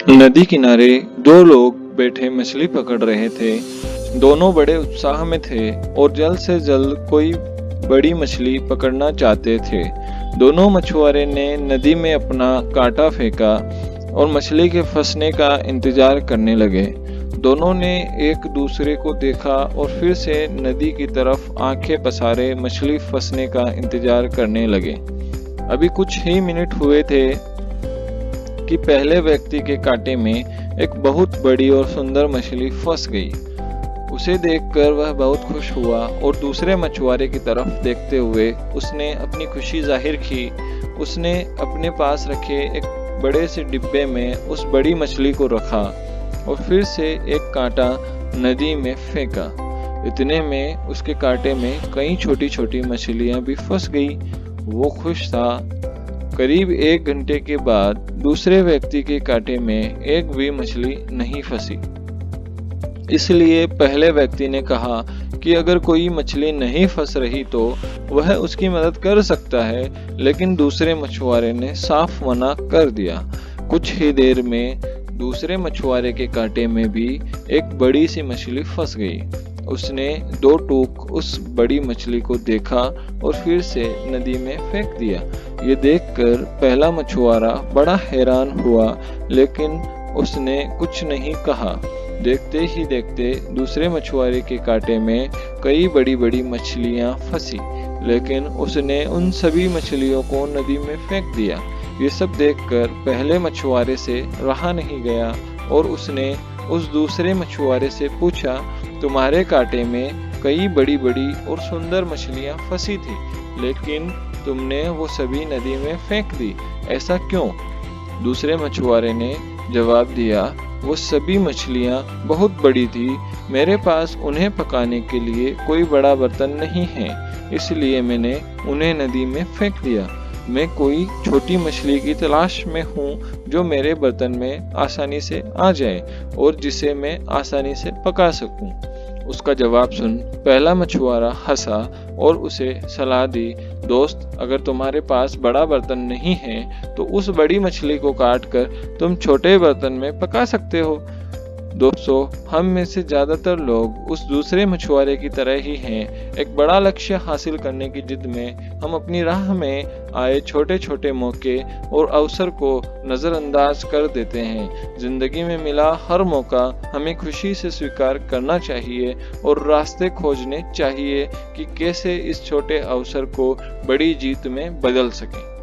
नदी किनारे दो लोग बैठे मछली पकड़ रहे थे। दोनों बड़े उत्साह में थे और जल्द से जल्द कोई बड़ी मछली पकड़ना चाहते थे। दोनों मछुआरे ने नदी में अपना कांटा फेंका और मछली के फंसने का इंतजार करने लगे। दोनों ने एक दूसरे को देखा और फिर से नदी की तरफ आंखें पसारे मछली फंसने का इंतजार करने लगे। अभी कुछ ही मिनट हुए थे कि पहले व्यक्ति के कांटे में एक बहुत बड़ी और सुंदर मछली फंस गई। उसे देखकर वह बहुत खुश हुआ और दूसरे मछुआरे की तरफ देखते हुए उसने अपनी खुशी जाहिर की। उसने अपने पास रखे एक बड़े से डिब्बे में उस बड़ी मछली को रखा और फिर से एक कांटा नदी में फेंका। इतने में उसके कांटे में कई छोटी छोटी मछलियां भी फंस गई। वो खुश था। करीब 1 घंटे के बाद दूसरे व्यक्ति के कांटे में एक भी मछली नहीं फंसी। इसलिए पहले व्यक्ति ने कहा कि अगर कोई मछली नहीं फंस रही तो वह उसकी मदद कर सकता है, लेकिन दूसरे मछुआरे ने साफ मना कर दिया। कुछ ही देर में दूसरे मछुआरे के कांटे में भी एक बड़ी सी मछली फंस गई। उसने 2 टूक उस बड़ी मछली को देखा और फिर से नदी में फेंक दिया। ये देखकर पहला मछुआरा बड़ा हैरान हुआ, लेकिन उसने कुछ नहीं कहा। देखते ही देखते दूसरे मछुआरे के कांटे में कई बड़ी बड़ी मछलियां फंसी, लेकिन उसने उन सभी मछलियों को नदी में फेंक दिया। ये सब देखकर पहले मछुआरे से रहा नहीं गया और उसने उस दूसरे मछुआरे से पूछा, तुम्हारे कांटे में कई बड़ी बड़ी और सुंदर मछलियां फंसी थी, लेकिन तुमने वो सभी नदी में फेंक दी, ऐसा क्यों? दूसरे मछुआरे ने जवाब दिया, वो सभी मछलियां बहुत बड़ी थी। मेरे पास उन्हें पकाने के लिए कोई बड़ा बर्तन नहीं है, इसलिए मैंने उन्हें नदी में फेंक दिया। मैं कोई छोटी मछली की तलाश में हूँ जो मेरे बर्तन में आसानी से आ जाए और जिसे मैं आसानी से पका सकूं। उसका जवाब सुन पहला मछुआरा हंसा और उसे सलाह दी, दोस्त, अगर तुम्हारे पास बड़ा बर्तन नहीं है तो उस बड़ी मछली को काट कर तुम छोटे बर्तन में पका सकते हो। दोस्तों, हम में से ज्यादातर लोग उस दूसरे मछुआरे की तरह ही हैं। एक बड़ा लक्ष्य हासिल करने की जिद में हम अपनी राह में आए छोटे छोटे मौके और अवसर को नजरअंदाज कर देते हैं। जिंदगी में मिला हर मौका हमें खुशी से स्वीकार करना चाहिए और रास्ते खोजने चाहिए कि कैसे इस छोटे अवसर को बड़ी जीत में बदल सकें।